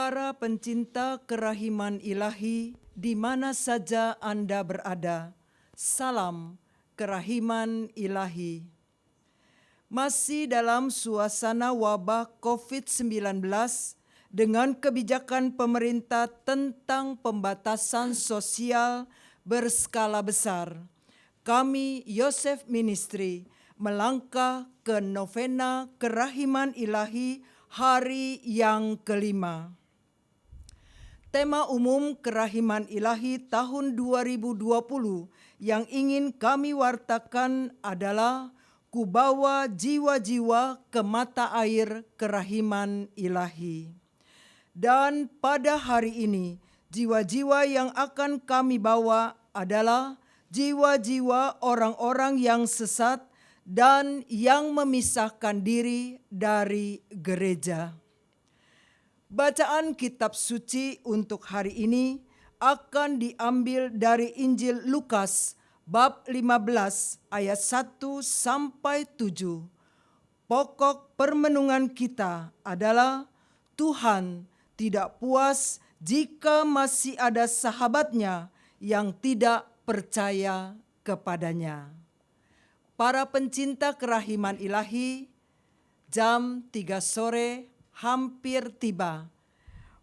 Para pencinta kerahiman ilahi, di mana saja Anda berada, salam kerahiman ilahi. Masih dalam suasana wabah COVID-19 dengan kebijakan pemerintah tentang pembatasan sosial berskala besar, kami Yosef Ministry melangkah ke novena kerahiman ilahi hari yang kelima. Tema umum kerahiman ilahi tahun 2020 yang ingin kami wartakan adalah Kubawa jiwa-jiwa ke mata air kerahiman ilahi. Dan pada hari ini, jiwa-jiwa yang akan kami bawa adalah jiwa-jiwa orang-orang yang sesat dan yang memisahkan diri dari gereja. Bacaan kitab suci untuk hari ini akan diambil dari Injil Lukas bab 15 ayat 1 sampai 7. Pokok permenungan kita adalah Tuhan tidak puas jika masih ada sahabatnya yang tidak percaya kepadanya. Para pencinta kerahiman ilahi, jam 3 sore hampir tiba.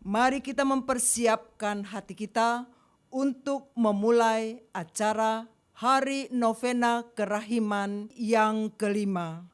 Mari kita mempersiapkan hati kita untuk memulai acara Hari Novena Kerahiman yang kelima.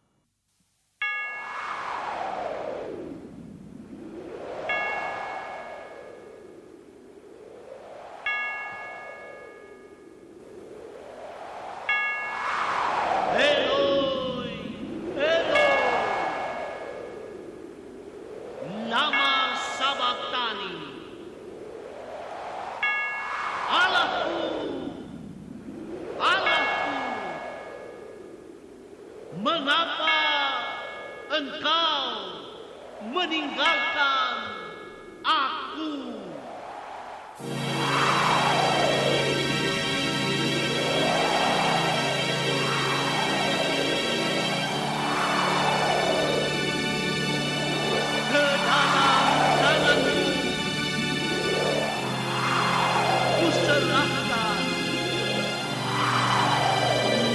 Mengapa engkau meninggalkan aku? Ke dalam tanganmu kuserahkan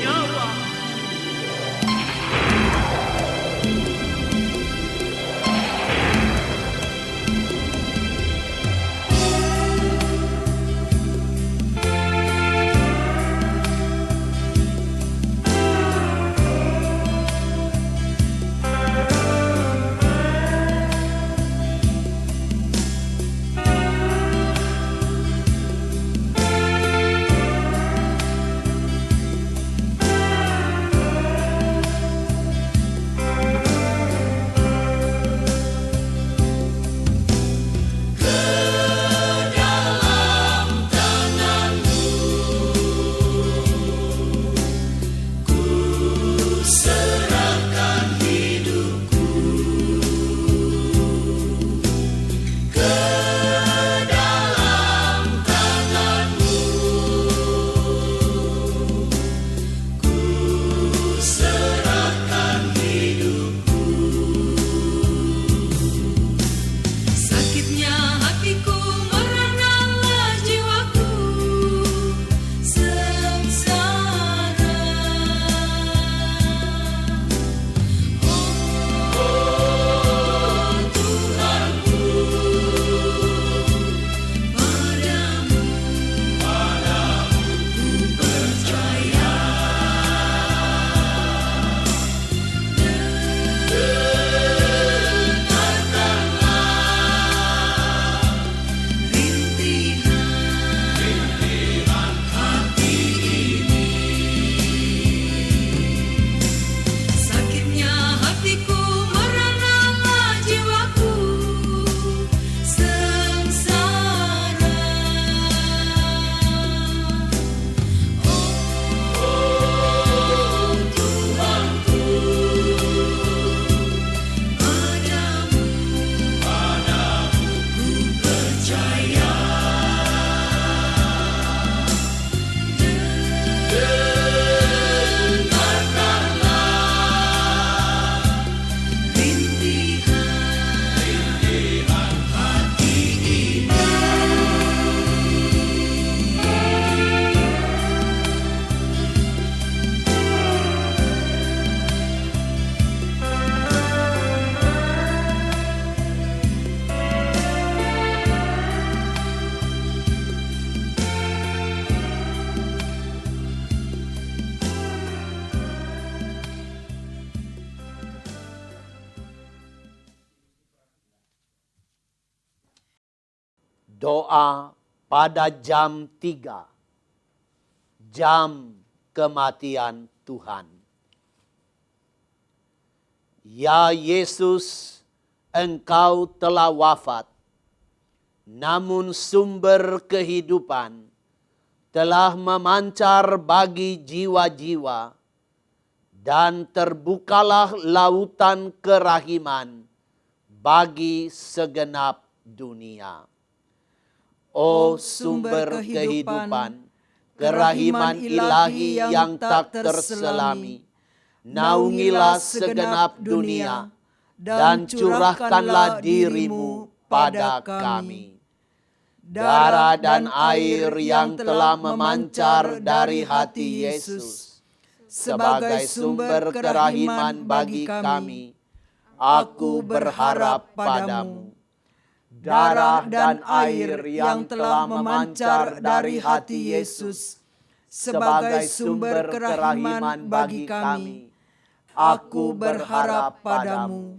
nyawa. Doa pada jam 3, jam kematian Tuhan. Ya Yesus, Engkau telah wafat, namun sumber kehidupan telah memancar bagi jiwa-jiwa, dan terbukalah lautan kerahiman bagi segenap dunia. O sumber kehidupan, kerahiman ilahi yang tak terselami, naungilah segenap dunia dan curahkanlah diri-Mu pada kami. Darah dan air yang telah memancar dari hati Yesus sebagai sumber kerahiman bagi kami, aku berharap padamu. Darah dan air yang telah memancar dari hati Yesus sebagai sumber kerahiman bagi kami, aku berharap padamu.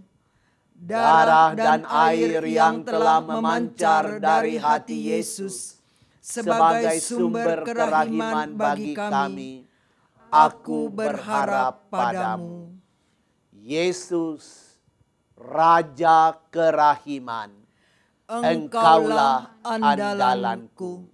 Darah dan air yang telah memancar dari hati Yesus sebagai sumber kerahiman bagi kami, aku berharap padamu. Yesus, Raja kerahiman, Engkaulah andalanku.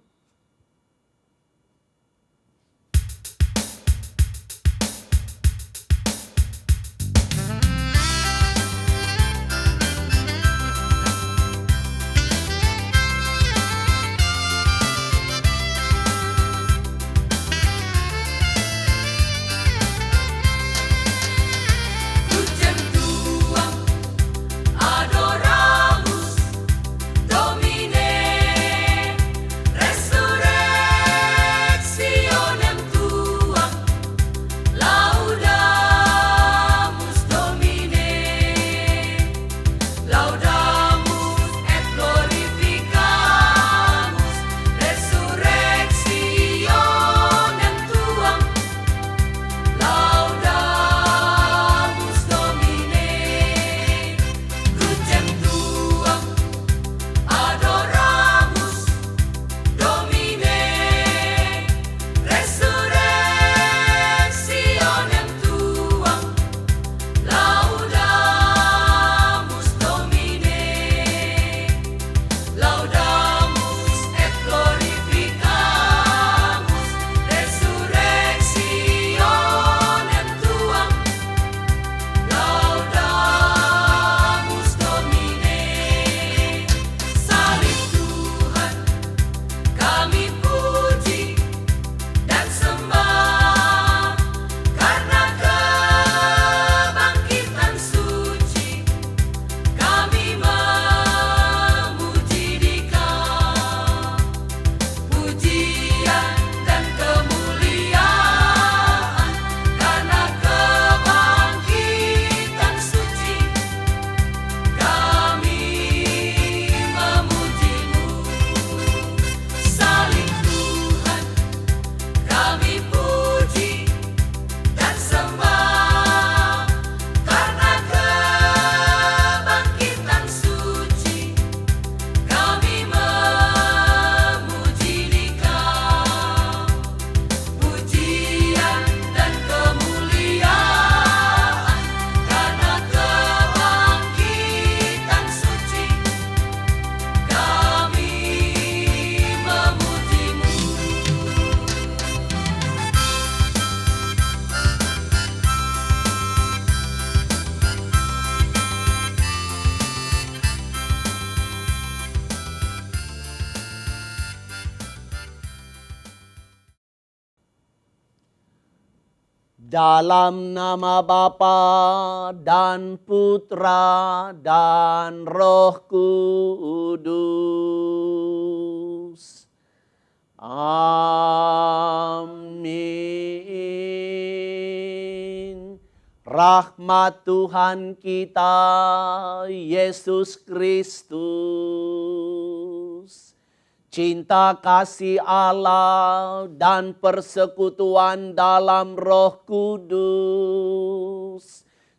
Dalam nama Bapa dan Putra dan Roh Kudus. Amin. Rahmat Tuhan kita Yesus Kristus, cinta kasih Allah dan persekutuan dalam Roh Kudus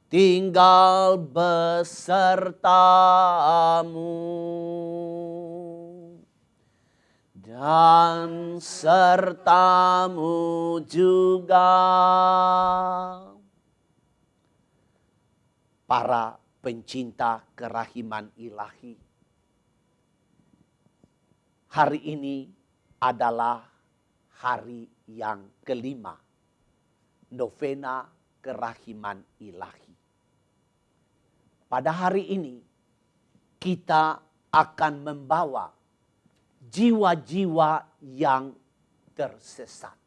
tinggal besertamu. dan sertamu juga. Para pencinta kerahiman ilahi, hari ini adalah hari yang kelima, novena kerahiman ilahi. Pada hari ini kita akan membawa jiwa-jiwa yang tersesat.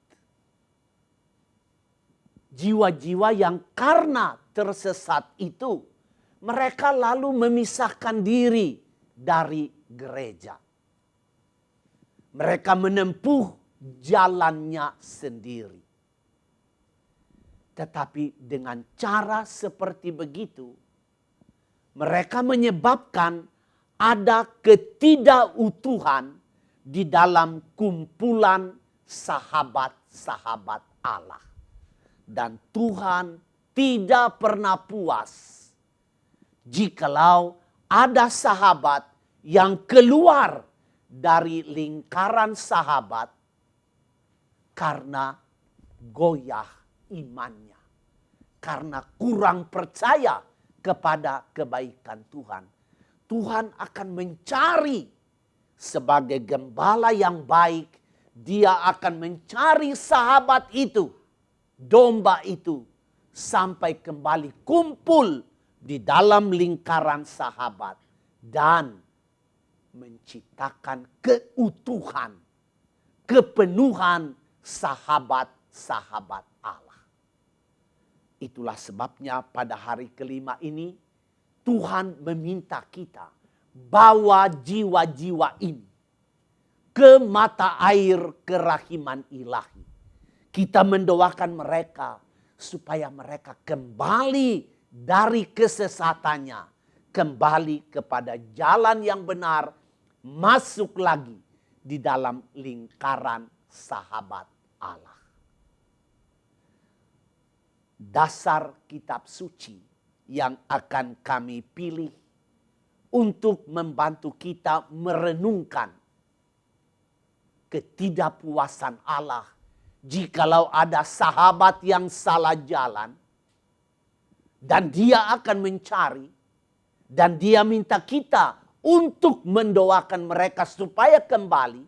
Jiwa-jiwa yang karena tersesat itu, mereka lalu memisahkan diri dari gereja. Mereka menempuh jalannya sendiri. Tetapi dengan cara seperti begitu, mereka menyebabkan ada ketidakutuhan di dalam kumpulan sahabat-sahabat Allah. Dan Tuhan tidak pernah puas jikalau ada sahabat yang keluar dari lingkaran sahabat karena goyah imannya, karena kurang percaya kepada kebaikan Tuhan. Tuhan akan mencari sebagai gembala yang baik, dia akan mencari sahabat itu, domba itu, sampai kembali kumpul di dalam lingkaran sahabat dan menciptakan keutuhan, kepenuhan sahabat-sahabat Allah. Itulah sebabnya pada hari kelima ini Tuhan meminta kita bawa jiwa-jiwa ini ke mata air kerahiman ilahi. Kita mendoakan mereka supaya mereka kembali dari kesesatannya, kembali kepada jalan yang benar, masuk lagi di dalam lingkaran sahabat Allah. Dasar kitab suci yang akan kami pilih untuk membantu kita merenungkan ketidakpuasan Allah jikalau ada sahabat yang salah jalan, dan dia akan mencari, dan dia minta kita untuk mendoakan mereka supaya kembali.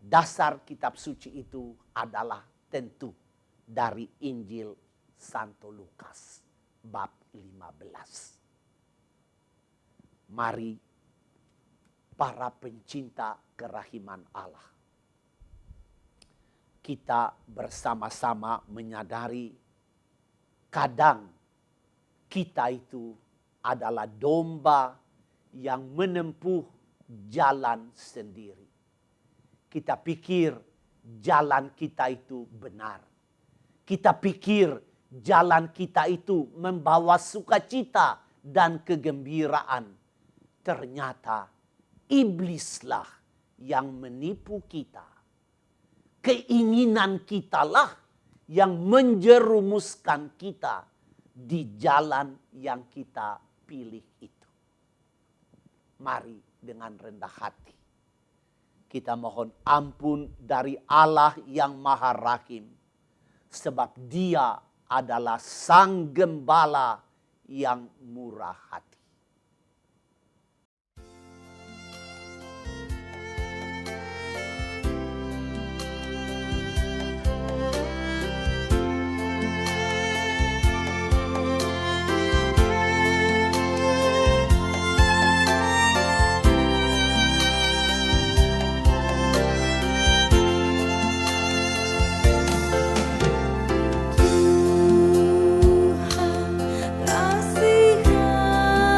Dasar kitab suci itu adalah tentu dari Injil Santo Lukas bab 15. Mari para pencinta kerahiman Allah, kita bersama-sama menyadari kadang kita itu adalah domba yang menempuh jalan sendiri. Kita pikir jalan kita itu benar. Kita pikir jalan kita itu membawa sukacita dan kegembiraan. Ternyata iblislah yang menipu kita. Keinginan kitalah yang menjerumuskan kita di jalan yang kita pilih itu. Mari dengan rendah hati kita mohon ampun dari Allah yang Maha Rahim, sebab Dia adalah Sang Gembala yang murah hati. Tuhan, kasihan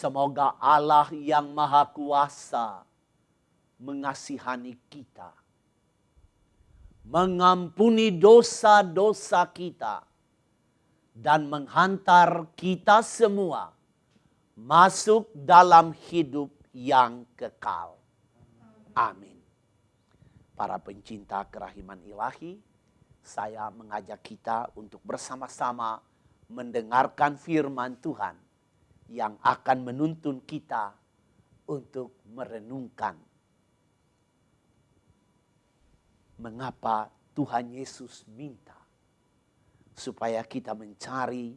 Semoga Allah yang Maha Kuasa mengasihani kita, mengampuni dosa-dosa kita, dan menghantar kita semua masuk dalam hidup yang kekal. Amin. Para pencinta kerahiman ilahi, saya mengajak kita untuk bersama-sama mendengarkan firman Tuhan yang akan menuntun kita untuk merenungkan mengapa Tuhan Yesus minta supaya kita mencari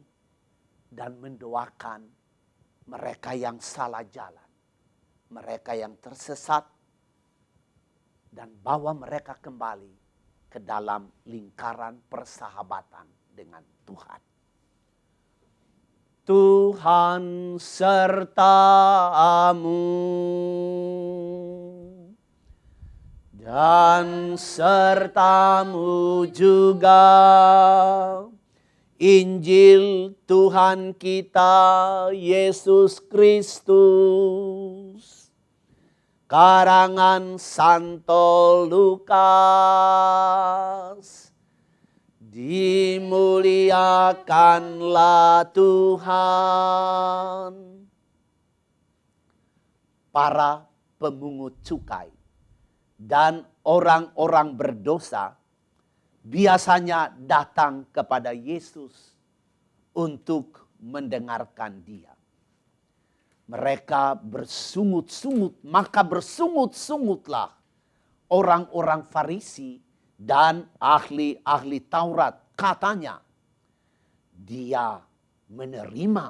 dan mendoakan mereka yang salah jalan, mereka yang tersesat, dan bawa mereka kembali ke dalam lingkaran persahabatan dengan Tuhan. Tuhan sertamu dan sertamu juga. Injil Tuhan kita Yesus Kristus karangan Santo Lukas. Dimuliakanlah Tuhan. Para pemungut cukai dan orang-orang berdosa biasanya datang kepada Yesus untuk mendengarkan Dia. Mereka bersungut-sungut, maka bersungut-sungutlah orang-orang Farisi dan ahli-ahli Taurat. Katanya, Dia menerima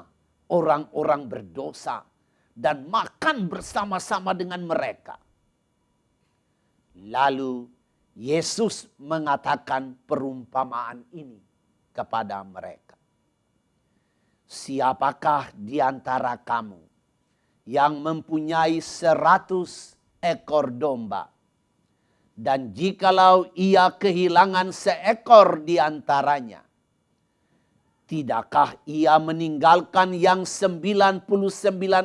orang-orang berdosa dan makan bersama-sama dengan mereka. Lalu Yesus mengatakan perumpamaan ini kepada mereka. Siapakah di antara kamu yang mempunyai 100 ekor domba, dan jikalau ia kehilangan seekor di antaranya, tidakkah ia meninggalkan yang 99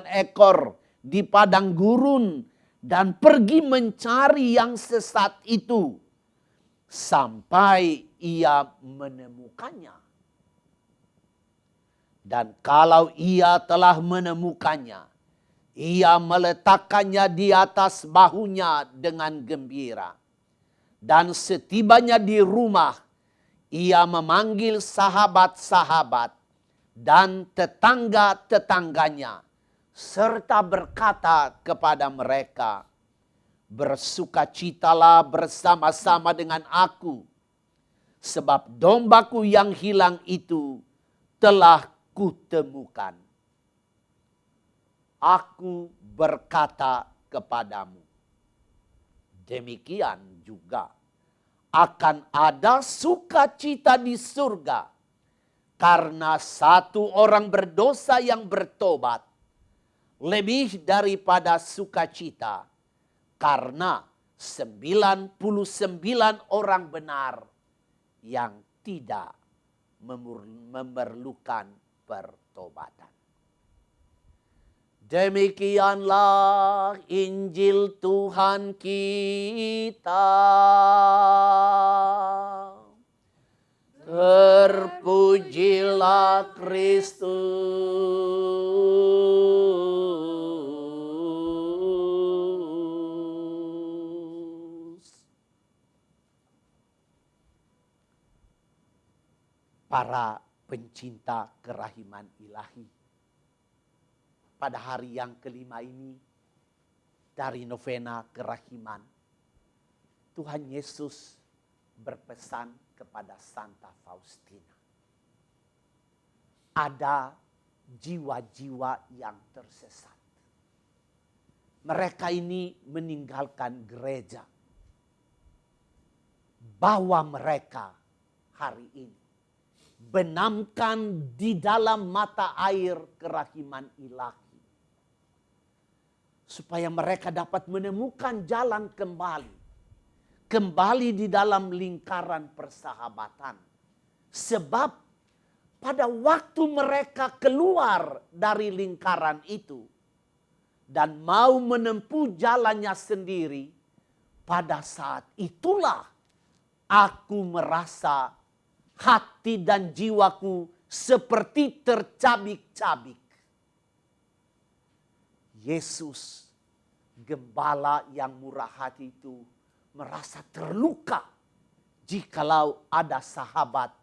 ekor di padang gurun dan pergi mencari yang sesat itu sampai ia menemukannya? Dan kalau ia telah menemukannya, ia meletakkannya di atas bahunya dengan gembira. Dan setibanya di rumah, ia memanggil sahabat-sahabat dan tetangga-tetangganya, serta berkata kepada mereka, bersukacitalah bersama-sama dengan aku, sebab dombaku yang hilang itu telah kutemukan. Aku berkata kepadamu, demikian juga akan ada sukacita di surga karena satu orang berdosa yang bertobat, lebih daripada sukacita karena 99 orang benar yang tidak memerlukan pertobatan. Demikianlah Injil Tuhan kita. Terpujilah Kristus. Para pencinta kerahiman ilahi, pada hari yang kelima ini dari novena kerahiman, Tuhan Yesus berpesan kepada Santa Faustina. Ada jiwa-jiwa yang tersesat. Mereka ini meninggalkan gereja. Bawa mereka hari ini. Benamkan di dalam mata air kerahiman ilahi. Supaya mereka dapat menemukan jalan kembali. Kembali di dalam lingkaran persahabatan. Sebab pada waktu mereka keluar dari lingkaran itu, dan mau menempuh jalannya sendiri, pada saat itulah aku merasa hati dan jiwaku seperti tercabik-cabik. Yesus, gembala yang murah hati itu, merasa terluka jikalau ada sahabat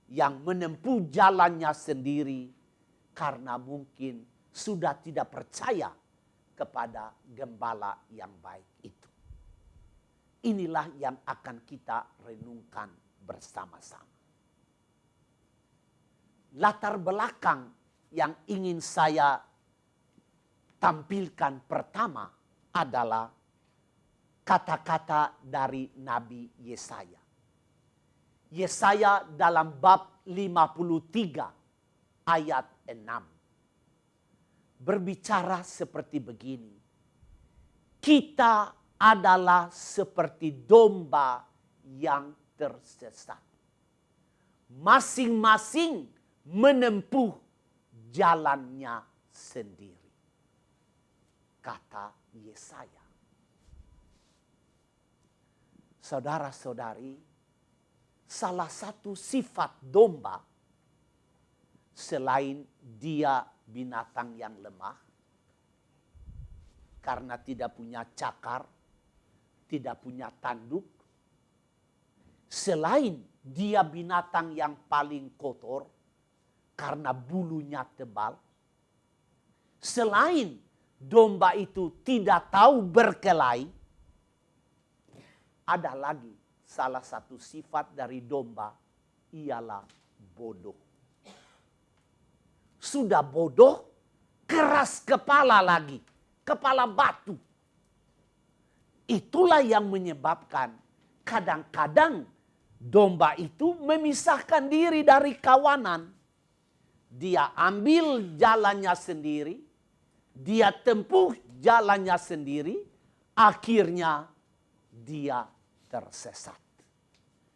yang menempuh jalannya sendiri karena mungkin sudah tidak percaya kepada gembala yang baik itu. Inilah yang akan kita renungkan bersama-sama. Latar belakang yang ingin saya tampilkan pertama adalah kata-kata dari Nabi Yesaya. Yesaya dalam bab 53 ayat 6 berbicara seperti begini. Kita adalah seperti domba yang tersesat. Masing-masing menempuh jalannya sendiri. Kata Yesaya. Saudara-saudari, salah satu sifat domba selain dia binatang yang lemah karena tidak punya cakar, tidak punya tanduk, selain dia binatang yang paling kotor karena bulunya tebal, selain domba itu tidak tahu berkelahi, ada lagi salah satu sifat dari domba, ialah bodoh. Sudah bodoh, keras kepala lagi, kepala batu. Itulah yang menyebabkan kadang-kadang domba itu memisahkan diri dari kawanan. Dia ambil jalannya sendiri, dia tempuh jalannya sendiri, akhirnya dia tersesat.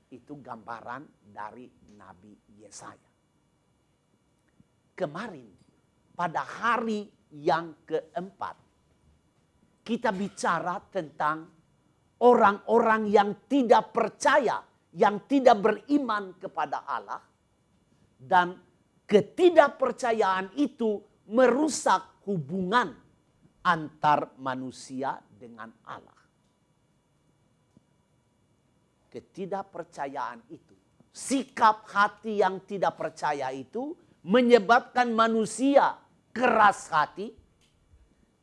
Itu gambaran dari Nabi Yesaya. Kemarin pada hari yang keempat kita bicara tentang orang-orang yang tidak percaya, yang tidak beriman kepada Allah, dan ketidakpercayaan itu merusak hubungan antar manusia dengan Allah. Ketidakpercayaan itu, sikap hati yang tidak percaya itu menyebabkan manusia keras hati,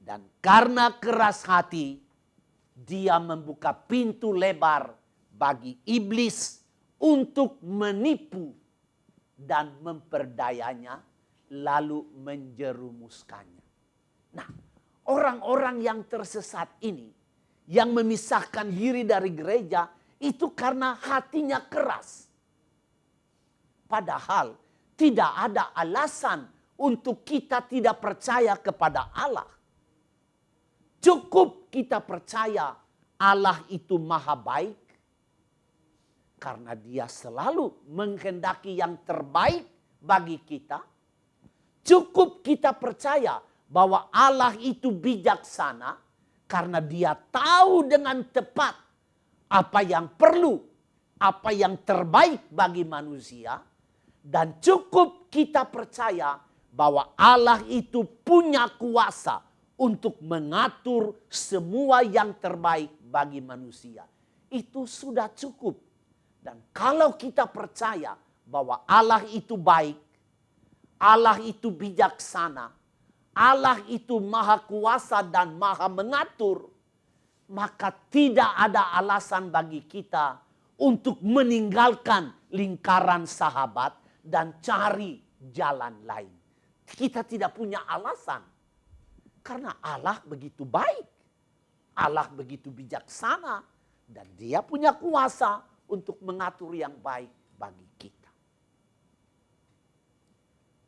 dan karena keras hati dia membuka pintu lebar bagi iblis untuk menipu dan memperdayanya lalu menjerumuskannya. Nah, orang-orang yang tersesat ini yang memisahkan diri dari gereja itu karena hatinya keras. Padahal tidak ada alasan untuk kita tidak percaya kepada Allah. Cukup kita percaya Allah itu maha baik. Karena dia selalu menghendaki yang terbaik bagi kita. Cukup kita percaya bahwa Allah itu bijaksana. Karena dia tahu dengan tepat apa yang perlu, apa yang terbaik bagi manusia. Dan cukup kita percaya bahwa Allah itu punya kuasa untuk mengatur semua yang terbaik bagi manusia. Itu sudah cukup. Dan kalau kita percaya bahwa Allah itu baik, Allah itu bijaksana, Allah itu maha kuasa dan maha mengatur, maka tidak ada alasan bagi kita untuk meninggalkan lingkaran sahabat dan cari jalan lain. Kita tidak punya alasan. Karena Allah begitu baik. Allah begitu bijaksana. Dan dia punya kuasa untuk mengatur yang baik bagi kita.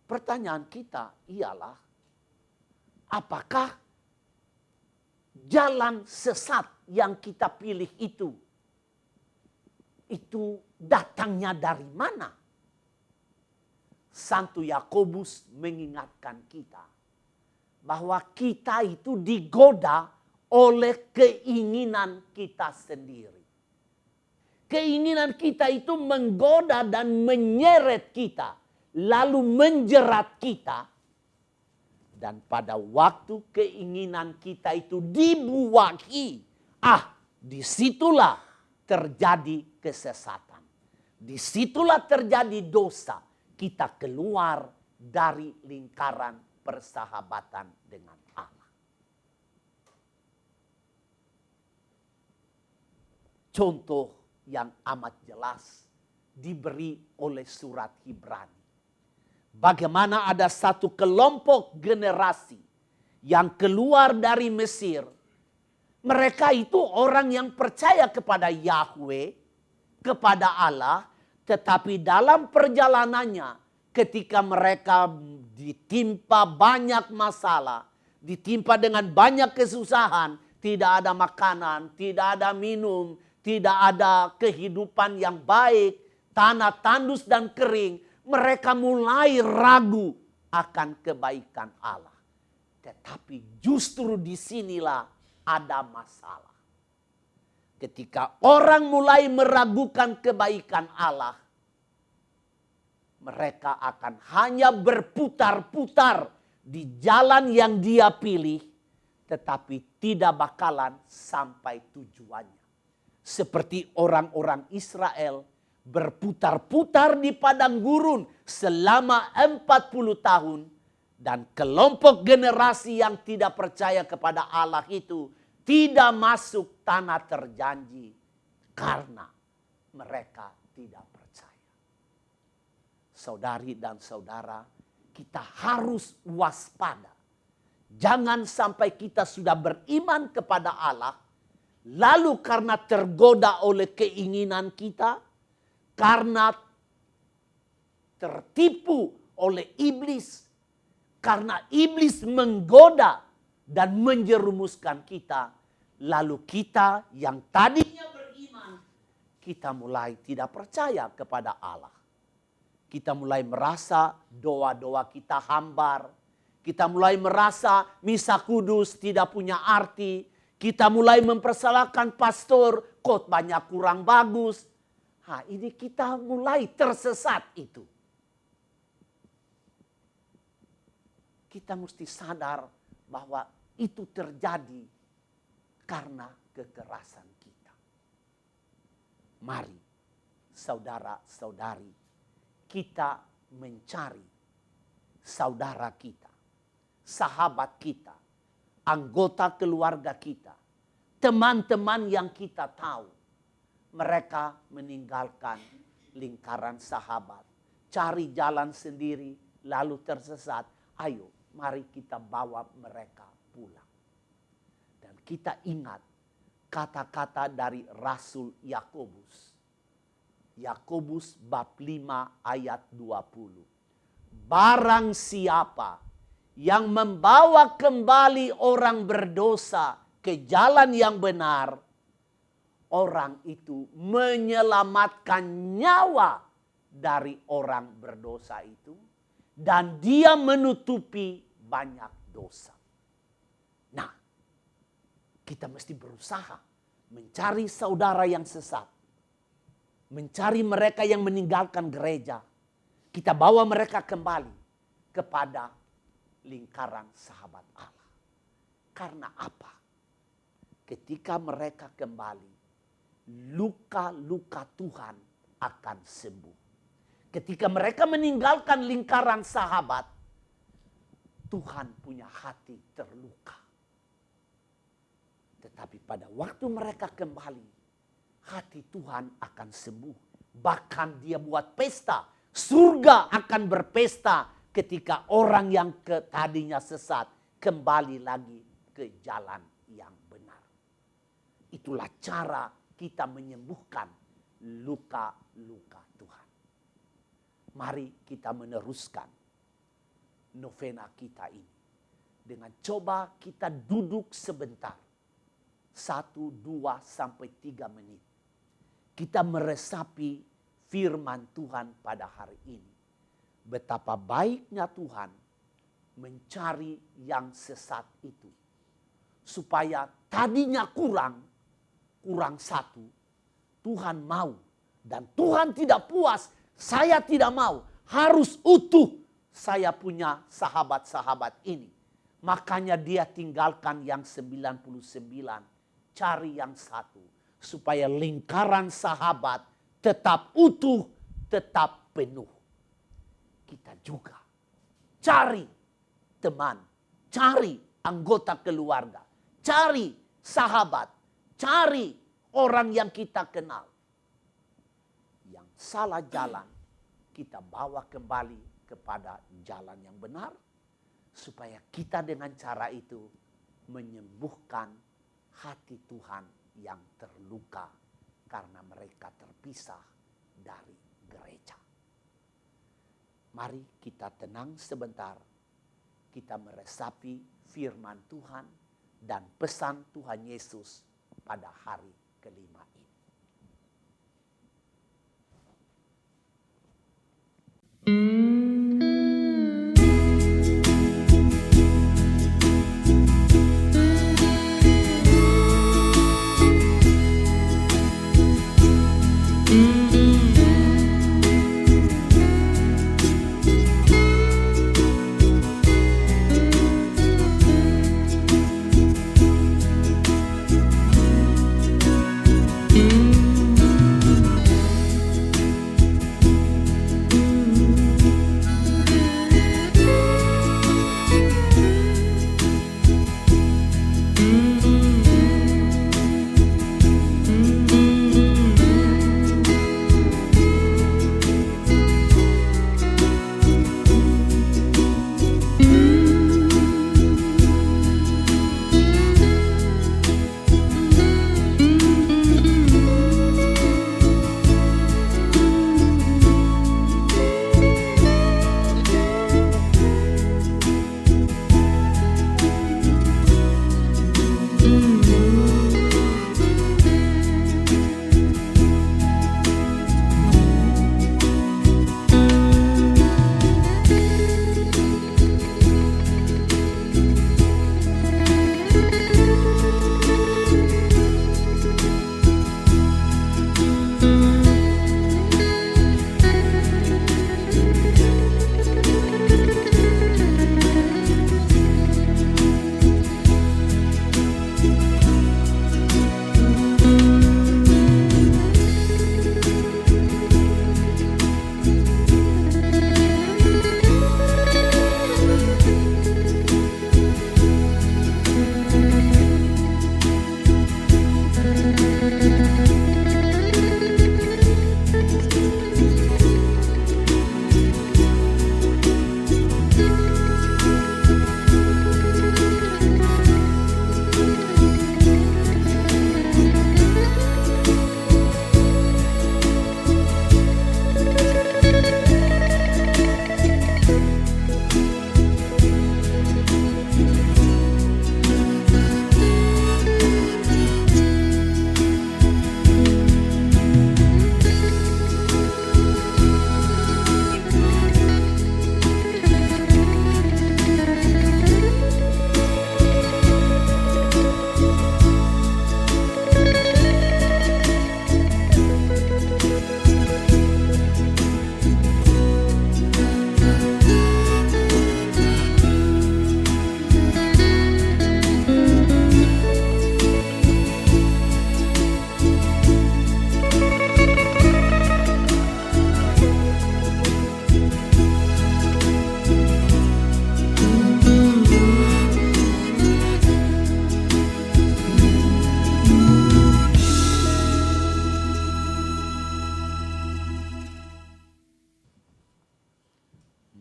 Pertanyaan kita ialah, apakah jalan sesat yang kita pilih itu datangnya dari mana? Santo Yakobus mengingatkan kita bahwa kita itu digoda oleh keinginan kita sendiri. Keinginan kita itu menggoda dan menyeret kita, lalu menjerat kita. Dan pada waktu keinginan kita itu dibuahi, disitulah terjadi kesesatan. Disitulah terjadi dosa. Kita keluar dari lingkaran persahabatan dengan Allah. Contoh yang amat jelas diberi oleh surat Ibrani. Bagaimana ada satu kelompok generasi yang keluar dari Mesir. Mereka itu orang yang percaya kepada Yahweh, kepada Allah. Tetapi dalam perjalanannya ketika mereka ditimpa banyak masalah, ditimpa dengan banyak kesusahan, tidak ada makanan, tidak ada minum, tidak ada kehidupan yang baik, tanah tandus dan kering, mereka mulai ragu akan kebaikan Allah. Tetapi justru disinilah ada masalah. Ketika orang mulai meragukan kebaikan Allah, mereka akan hanya berputar-putar di jalan yang dia pilih, tetapi tidak bakalan sampai tujuannya. Seperti orang-orang Israel berputar-putar di padang gurun selama 40 tahun. Dan kelompok generasi yang tidak percaya kepada Allah itu tidak masuk tanah terjanji karena mereka tidak percaya. Saudari dan saudara, kita harus waspada. Jangan sampai kita sudah beriman kepada Allah, lalu karena tergoda oleh keinginan kita, karena tertipu oleh iblis, karena iblis menggoda dan menjerumuskan kita, lalu kita yang tadinya beriman, kita mulai tidak percaya kepada Allah. Kita mulai merasa doa-doa kita hambar. Kita mulai merasa misa kudus tidak punya arti. Kita mulai mempersalahkan pastor, khotbahnya kurang bagus. Ini kita mulai tersesat itu. Kita mesti sadar bahwa itu terjadi karena kekerasan kita. Mari, saudara-saudari, kita mencari saudara kita, sahabat kita, anggota keluarga kita, teman-teman yang kita tahu. Mereka meninggalkan lingkaran sahabat, cari jalan sendiri, lalu tersesat. Ayo, mari kita bawa mereka pulang. Dan kita ingat kata-kata dari Rasul Yakobus. Yakobus bab 5 ayat 20. Barang siapa yang membawa kembali orang berdosa ke jalan yang benar, orang itu menyelamatkan nyawa dari orang berdosa itu. Dan dia menutupi banyak dosa. Nah, kita mesti berusaha mencari saudara yang sesat. Mencari mereka yang meninggalkan gereja. Kita bawa mereka kembali kepada lingkaran sahabat Allah. Karena apa? Ketika mereka kembali, luka-luka Tuhan akan sembuh. Ketika mereka meninggalkan lingkaran sahabat, Tuhan punya hati terluka. Tetapi pada waktu mereka kembali, hati Tuhan akan sembuh. Bahkan dia buat pesta. Surga akan berpesta ketika orang yang tadinya sesat kembali lagi ke jalan yang benar. Itulah cara kita menyembuhkan luka-luka Tuhan. Mari kita meneruskan novena kita ini. Dengan coba kita duduk sebentar. 1, 2, sampai 3 menit. Kita meresapi firman Tuhan pada hari ini. Betapa baiknya Tuhan mencari yang sesat itu. Supaya tadinya kurang satu, Tuhan mau. Dan Tuhan tidak puas, saya tidak mau, harus utuh saya punya sahabat-sahabat ini. Makanya dia tinggalkan yang 99, cari yang satu. Supaya lingkaran sahabat tetap utuh, tetap penuh. Kita juga cari teman, cari anggota keluarga, cari sahabat, cari orang yang kita kenal. Yang salah jalan, kita bawa kembali kepada jalan yang benar. Supaya kita dengan cara itu menyembuhkan hati Tuhan yang terluka karena mereka terpisah dari gereja. Mari kita tenang sebentar. Kita meresapi firman Tuhan dan pesan Tuhan Yesus pada hari kelima ini.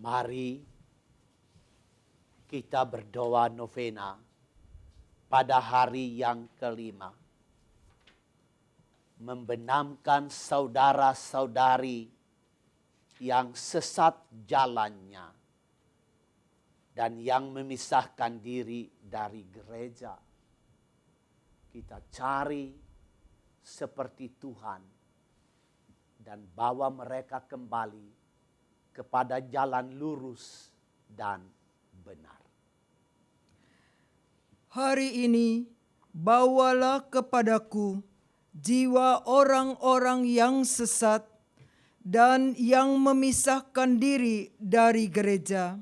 Mari kita berdoa novena pada hari yang kelima. Membenamkan saudara-saudari yang sesat jalannya dan yang memisahkan diri dari gereja. Kita cari seperti Tuhan dan bawa mereka kembali kepada jalan lurus dan benar. Hari ini bawalah kepadaku jiwa orang-orang yang sesat dan yang memisahkan diri dari gereja.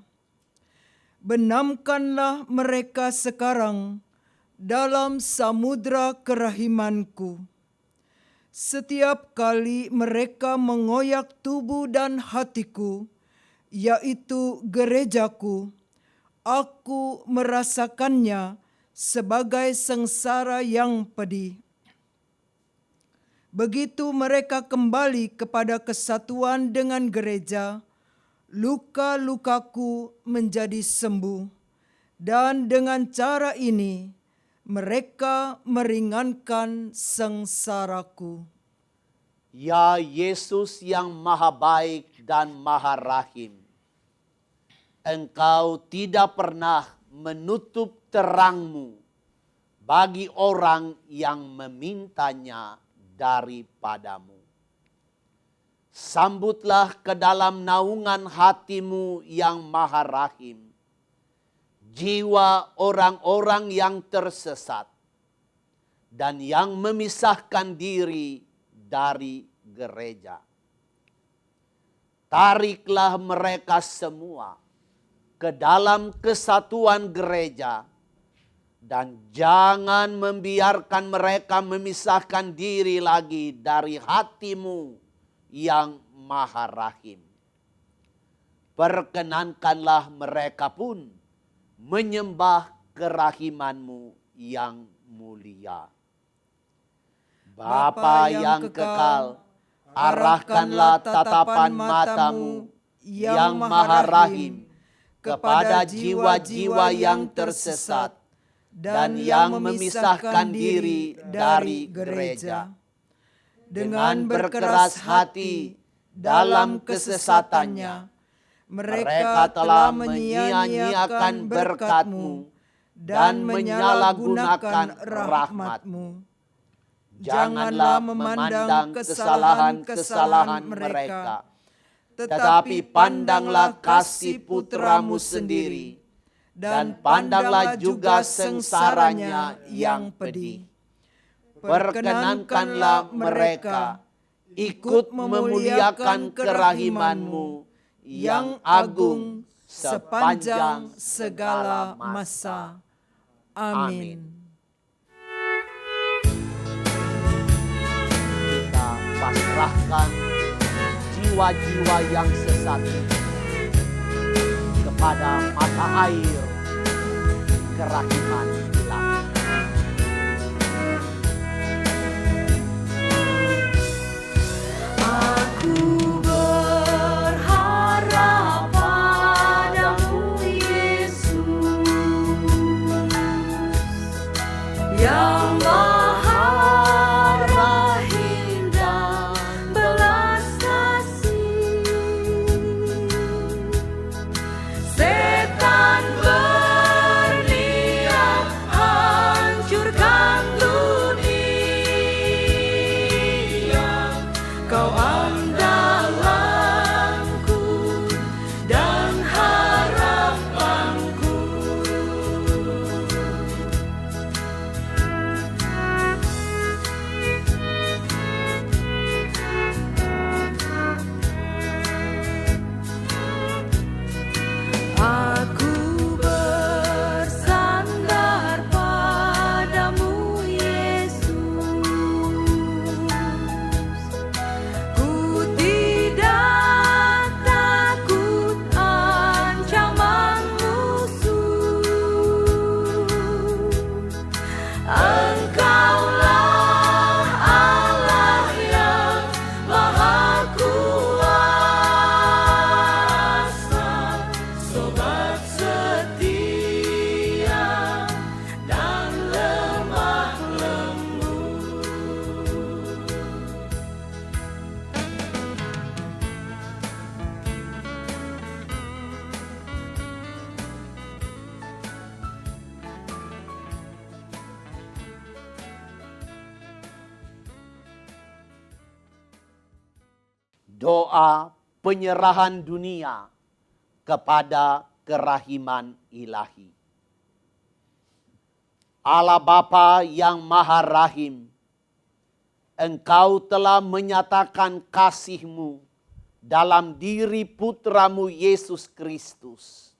Benamkanlah mereka sekarang dalam samudra kerahimanku. Setiap kali mereka mengoyak tubuh dan hatiku, yaitu gerejaku, aku merasakannya sebagai sengsara yang pedih. Begitu mereka kembali kepada kesatuan dengan gereja, luka-lukaku menjadi sembuh, dan dengan cara ini mereka meringankan sengsaraku. Ya Yesus yang maha baik dan maha rahim, Engkau tidak pernah menutup terang-Mu bagi orang yang memintanya daripadamu. Sambutlah ke dalam naungan hati-Mu yang maha rahim jiwa orang-orang yang tersesat dan yang memisahkan diri dari gereja. Tariklah mereka semua ke dalam kesatuan gereja dan jangan membiarkan mereka memisahkan diri lagi dari hati-Mu yang maha rahim. Perkenankanlah mereka pun menyembah kerahiman-Mu yang mulia. Bapa yang kekal, arahkanlah tatapan mata-Mu yang maha rahim kepada jiwa-jiwa yang tersesat dan yang memisahkan diri dari gereja. Dengan berkeras hati dalam kesesatannya, mereka telah menyia-nyiakan berkat-Mu dan menyalahgunakan rahmat-Mu. Janganlah memandang kesalahan-kesalahan mereka, tetapi pandanglah kasih Putra-Mu sendiri, dan pandanglah juga sengsaranya yang pedih. Perkenankanlah mereka ikut memuliakan kerahiman-Mu yang agung sepanjang segala masa. Amin. Kita pasrahkan jiwa-jiwa yang sesat kepada mata air kerahiman ilahi. Yang maha rahim dan belas kasih, setan berniat hancurkan dunia. Kau andalanku dan harapanku. Aku bersandar padamu, Yesus. Ku tidak takut ancaman musuh. Engkaulah Allah yang maha kuasa, sobat setia dan lemah lembut. Doa penyerahan dunia kepada kerahiman ilahi. Allah Bapa yang Maha Rahim, Engkau telah menyatakan kasih-Mu dalam diri Putra-Mu Yesus Kristus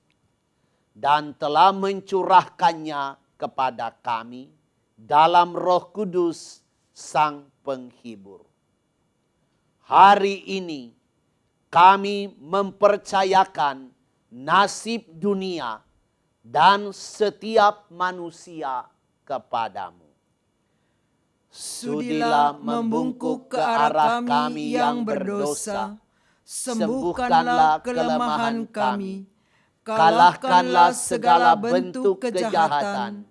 dan telah mencurahkannya kepada kami dalam Roh Kudus Sang Penghibur. Hari ini kami mempercayakan nasib dunia dan setiap manusia kepadamu. Sudilah membungkuk ke arah kami yang berdosa, sembuhkanlah kelemahan kami, kalahkanlah segala bentuk kejahatan,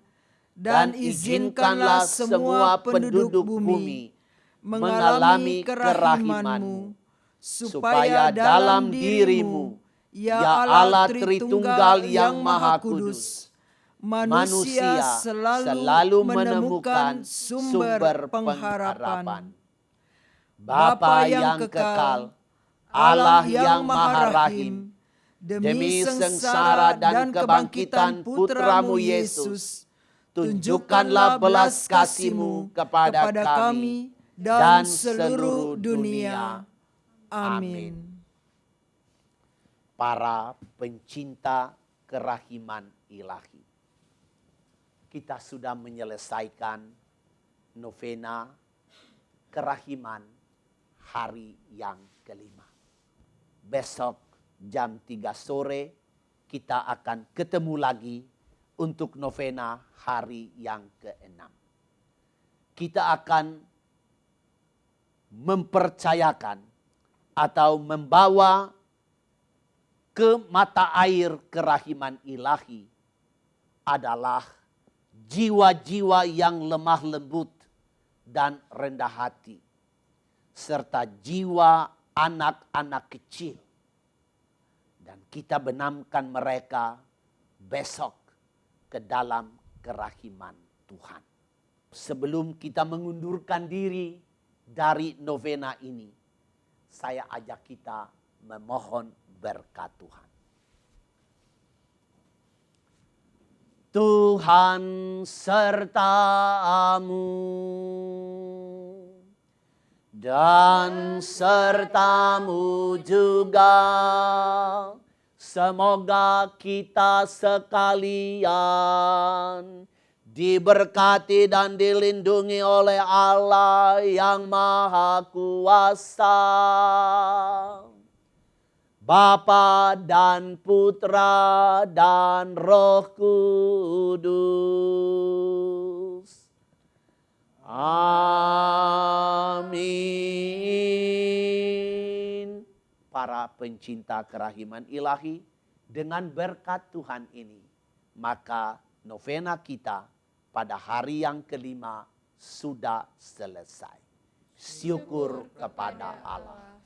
dan izinkanlah semua penduduk bumi mengalami kerahiman-Mu, supaya dalam diri-Mu, ya Allah Tritunggal yang Maha Kudus, manusia selalu menemukan sumber pengharapan. Bapa yang kekal, Allah yang Maha Rahim, demi sengsara dan kebangkitan Putra-Mu Yesus, tunjukkanlah belas kasih-Mu kepada kami dan seluruh dunia. Amin. Para pencinta kerahiman ilahi, kita sudah menyelesaikan novena kerahiman hari yang kelima. Besok jam 3 sore kita akan ketemu lagi untuk novena hari yang ke-6. Kita akan mempercayakan atau membawa ke mata air kerahiman ilahi adalah jiwa-jiwa yang lemah lembut dan rendah hati, serta jiwa anak-anak kecil. Dan kita benamkan mereka besok ke dalam kerahiman Tuhan. Sebelum kita mengundurkan diri dari novena ini, saya ajak kita memohon berkat Tuhan. Tuhan sertamu dan sertamu juga. Semoga kita sekalian diberkati dan dilindungi oleh Allah yang Maha Kuasa, Bapa dan Putra dan Roh Kudus. Amin. Para pencinta kerahiman ilahi, dengan berkat Tuhan ini, maka novena kita pada hari yang kelima sudah selesai. Syukur kepada Allah.